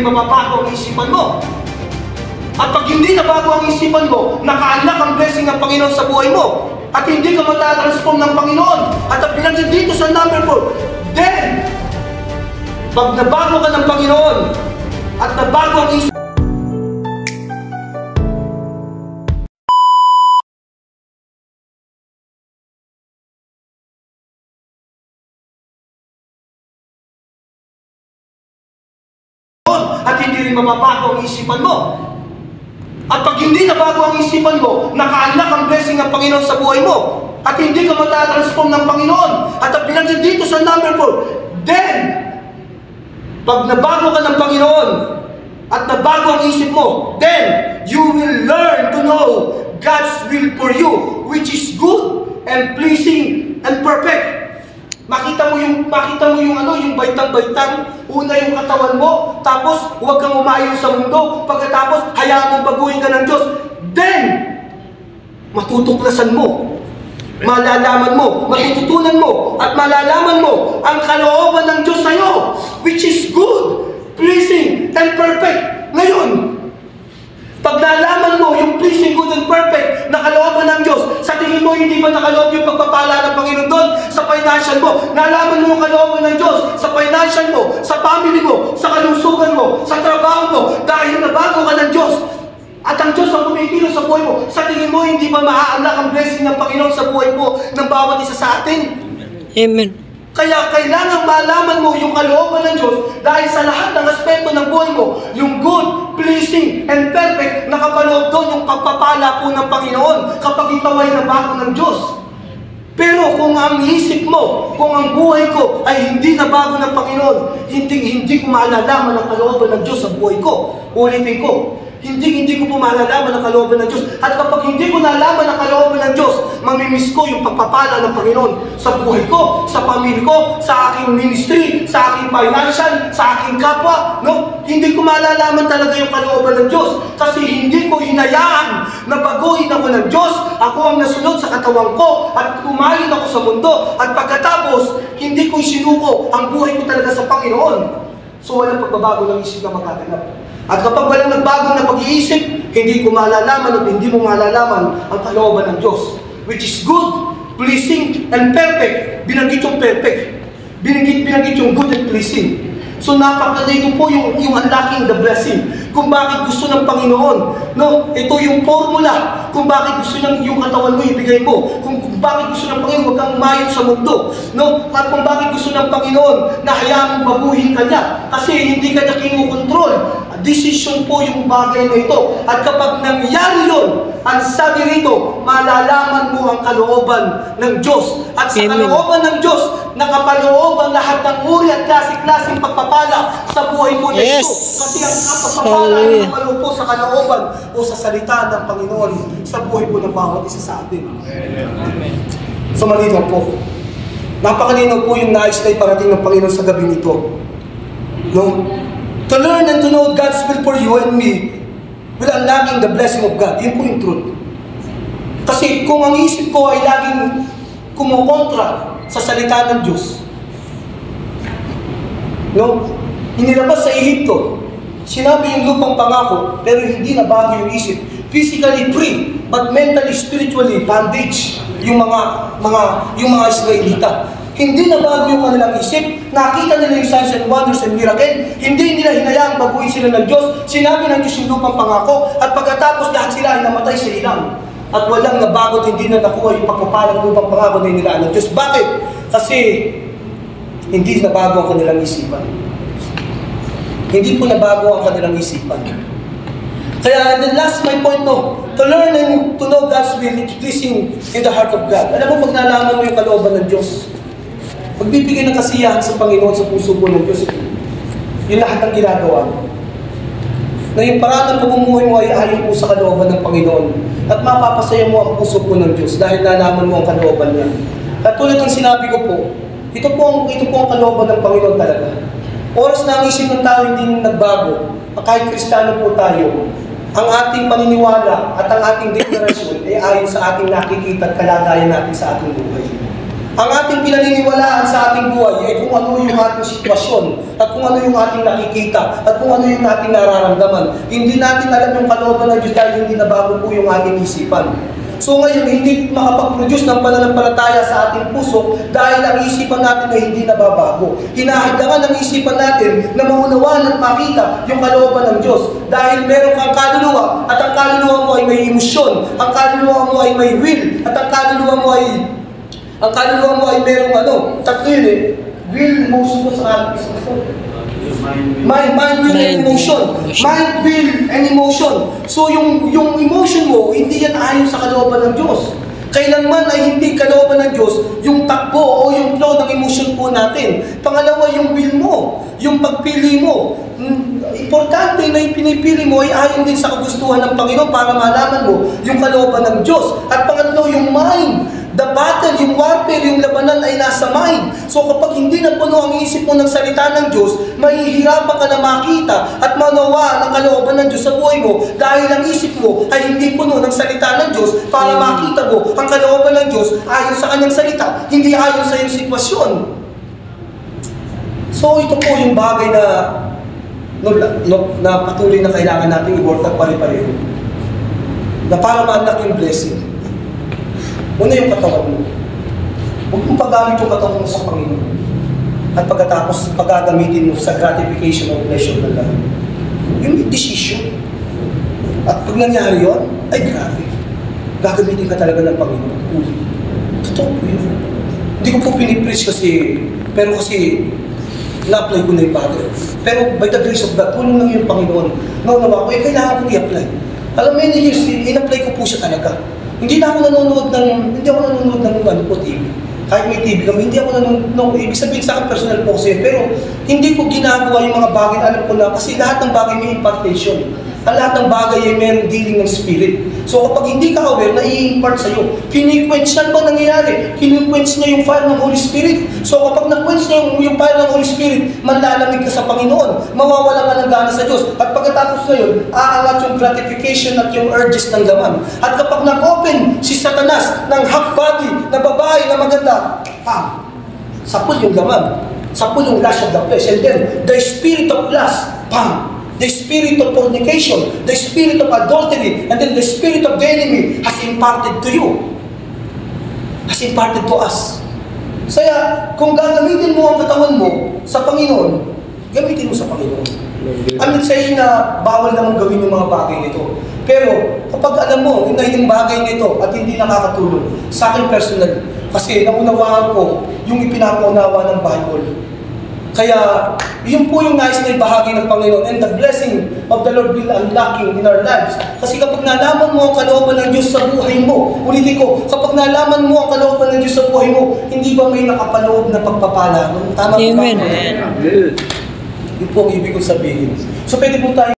Mababago ang isipan mo. At pag hindi nabago ang isipan mo, naka-unlock ang blessing ng Panginoon sa buhay mo. At hindi ka matatransform ng Panginoon. At ang pinagin dito sa number 4, then, pag nabago ka ng Panginoon, at nabago ang isipan, at hindi rin mababago ang isipan mo. At pag hindi nabago ang isipan mo, naka-unlock ang blessing ng Panginoon sa buhay mo. At hindi ka matatransform ng Panginoon. At ang pinagin dito sa number 4, then, pag nabago ka ng Panginoon, at nabago ang isip mo, then, you will learn to know God's will for you, which is good and pleasing and perfect. Makita mo yung yung baitang-baitang, una yung katawan mo, tapos huwag kang umayon sa mundo, pagkatapos hayaan mong baguhin ka ng Diyos. Then, matutuklasan mo, malalaman mo, matututunan mo, at malalaman mo ang kalooban ng Diyos sa'yo, which is good, pleasing, and perfect. Ngayon, pag nalaman mo yung pleasing, good, and perfect na kalooban ng Diyos, sa tingin mo hindi ba nakaloob yung pagpapala ng Panginoon doon sa financial mo? Nalaman mo yung kalooban ng Diyos sa financial mo, sa family mo, sa kalusugan mo, sa trabaho mo, dahil nabago ka ng Diyos. At ang Diyos ang kumikilos sa buhay mo. Sa tingin mo hindi ba maa-unlock ang blessing ng Panginoon sa buhay mo ng bawat isa sa atin? Amen. Kaya kailangan malaman mo yung kalooban ng Diyos dahil sa lahat ng aspeto ng buhay mo, yung good, pleasing, and perfect, nakapaloob doon yung pagpapala po ng Panginoon kapag ikaw ay nabago ng Diyos. Pero kung ang isip mo, kung ang buhay ko ay hindi nabago ng Panginoon, hindi ko malalaman ang kalooban ng Diyos sa buhay ko. Ulitin ko, hindi ko po malalaman ang kalooban ng Diyos. At kapag hindi ko nalaman ang kalooban ng Diyos, mamimiss ko yung pagpapala ng Panginoon sa buhay ko, sa pamilya ko, sa aking ministry, sa aking financial, sa aking kapwa. No? Hindi ko malalaman talaga yung kalooban ng Diyos kasi hindi ko hinayaan na baguhin ako ng Diyos. Ako ang nasunod sa katawan ko at kumain ako sa mundo. At pagkatapos, hindi ko isinuko ang buhay ko talaga sa Panginoon. So walang pagbabago ng isip na magaganap. At kapag walang nagbagong na pag-iisip, hindi ko malalaman at hindi mo malalaman ang kalooban ng Diyos, which is good, pleasing, and perfect. Binanggit yung perfect. Binanggit yung good and pleasing. So napakadito po yung unlocking the blessing. Kung bakit gusto ng Panginoon. No? Ito yung formula. Kung bakit gusto ng yung katawan mo ibigay mo. Kung bakit gusto ng Panginoon huwag kang umayon sa mundo. No? At kung bakit gusto ng Panginoon na hayaan mong baguhin ka niya. Kasi hindi ka niya kinukontrol. Decision po yung bagay na ito. At kapag nangyari yun, ang sabi rito, malalaman mo ang kalooban ng Diyos. At sa kalooban ng Diyos, nakapaloob ang lahat ng uri at klase-klaseng pagpapala sa buhay mo na ito. Kasi ang pagpapala ay nakaloob po sa kalooban o sa salita ng Panginoon sa buhay po ng bawat isa sa atin. Amen. So malinaw po. Napakalinaw po yung nais na iparating ng Panginoon sa gabi nito. No? To learn and to know God's will for you and me will unlocking the blessing of God. Yun po yung truth. Kasi kung ang isip ko ay laging kumukontra sa salita ng Diyos, no? Inilabas sa Ehipto, sinabi yung lupang pangako, pero hindi na bago yung isip. Physically free, but mentally, spiritually, bondage yung mga Israelita. Hindi na bago yung kanilang isip, nakita nila yung signs and wonders and miracle, hindi nila hinayaang baguhin sila ng Diyos, sinabi ng Diyos yung lupang pangako, at pagkatapos lahat sila ay namatay sa ilang. At walang nabago, hindi na nakuha yung pagpapalang lupang pangako na inilaan ng Diyos. Bakit? Kasi hindi nabago ang kanilang isipan. Hindi po nabago ang kanilang isipan. Kaya, and then last my point no, to learn and to know God's will, it's pleasing in the heart of God. Alam mo, pag nalaman mo yung kalooban ng Diyos, magbibigay ng kasiyahan sa Panginoon sa puso mo ng Diyos. Yung lahat ng ginagawa mo. Na yung paraan ng pamumuhay mo ay ayon po sa kalooban ng Panginoon. At mapapasaya mo ang puso po ng Diyos dahil nalaman mo ang kalooban niya. At tulad ng sinabi ko po, ito po ang kalooban ng Panginoon talaga. Oras na ang isip ng tao hindi nagbago, kahit Kristiyano po tayo, ang ating paniniwala at ang ating deklarasyon ay ayon sa ating nakikita at kalagayan natin sa ating buhay. Ang ating pinaniniwalaan sa ating buhay ay kung ano yung ating sitwasyon at kung ano yung ating nakikita at kung ano yung ating nararamdaman. Hindi natin alam yung kalooban ng Diyos dahil hindi nabago po yung ating isipan. So ngayon, hindi makapag-produce ng pananampalataya sa ating puso dahil ang isipan natin ay hindi nababago. Hinahadlangan ang isipan natin na maunawaan at makita yung kalooban ng Diyos. Dahil meron kang kaluluwa at ang kaluluwa mo ay may emosyon, ang kaluluwa mo ay may will, at ang kaluluwa mo ay merong tatlo yun eh. Will, emotion ko sa ating Mind, will, and emotion. Mind, will, and emotion. So, yung emotion mo, hindi yan ayon sa kalooban ng Diyos. Kailanman ay hindi kalooban ng Diyos yung takbo o yung flow ng emotion po natin. Pangalawa, yung will mo, yung pagpili mo. Importante na yung pinipili mo ay ayon din sa kagustuhan ng Panginoon para malaman mo yung kalooban ng Diyos. At pangatlo, yung mind. The battle, yung warfare, yung labanan ay nasa mind. So kapag hindi napuno ang isip mo ng salita ng Diyos, mahihirapan ka na makita at manawa ng kalooban ng Diyos sa buhay mo dahil ang isip mo ay hindi puno ng salita ng Diyos para makita mo ang kalooban ng Diyos ayon sa kanyang salita, hindi ayon sa iyong sitwasyon. So ito po yung bagay na patuloy na kailangan natin i-work at pare-pareho. Na para ma-unlock yung blessing. Una yung katawan mo. Huwag mong paggamit yung katawan mo sa Panginoon. At pagkatapos pagagamitin mo sa gratification of pleasure ng lahat. Yung decision. At pag nangyari yun, ay grabe. Gagamitin ka talaga ng Panginoon. Totoo po yun. Hindi ko po pinipreach pero kasi na-apply ko na yung bagay. Pero by the grace of God, tulong lang yung Panginoon. Naunawa ko, kailangan ko i-apply. Alam mo, many years, in-apply ko po siya talaga. Hindi ako nanonood ng TV. Kahit may TV kami, hindi ako nanonood. Ibig sabihin sa akin, personal po kasi. Pero hindi ko ginagawa yung mga bagay na alam ko na kasi lahat ng bagay may impartation. Ang lahat ng bagay ay mayroong dealing ng spirit. So kapag hindi ka aware, nai-impart sa'yo. Kini-quench na ba nangyayari? Kini-quench niya yung fire ng Holy Spirit. So kapag na-quench niya yung fire ng Holy Spirit, manlalamig ka sa Panginoon. Mawawala ka ng gana sa Diyos. At pagkatapos na yun, aangat yung gratification at yung urges ng laman. At kapag nag-open si Satanas ng half body, na babae na maganda, sapul yung laman. Sapul yung lust of the flesh. And then, the spirit of lust, the spirit of fornication, the spirit of adultery, and then the spirit of the enemy has imparted to you. Has imparted to us. Kaya, kung gagamitin mo ang katawan mo sa Panginoon, gamitin mo sa Panginoon. I'm not saying na bawal naman gawin yung mga bagay nito. Pero, kapag alam mo na yung bagay nito at hindi nakakatulong, sa akin personal, kasi naunawaan ko yung ipinapaunawa ng Bible. Kaya, yun po yung nais na ibahagi ng Panginoon and the blessing of the Lord will unlocking in our lives. Kasi kapag nalaman mo ang kalooban ng Diyos sa buhay mo, ulitin ko, kapag nalaman mo ang kalooban ng Diyos sa buhay mo, hindi ba may nakapaloob na pagpapala? Tama ba? Amen. Yun po ang ibig kong sabihin. So pwede po tayo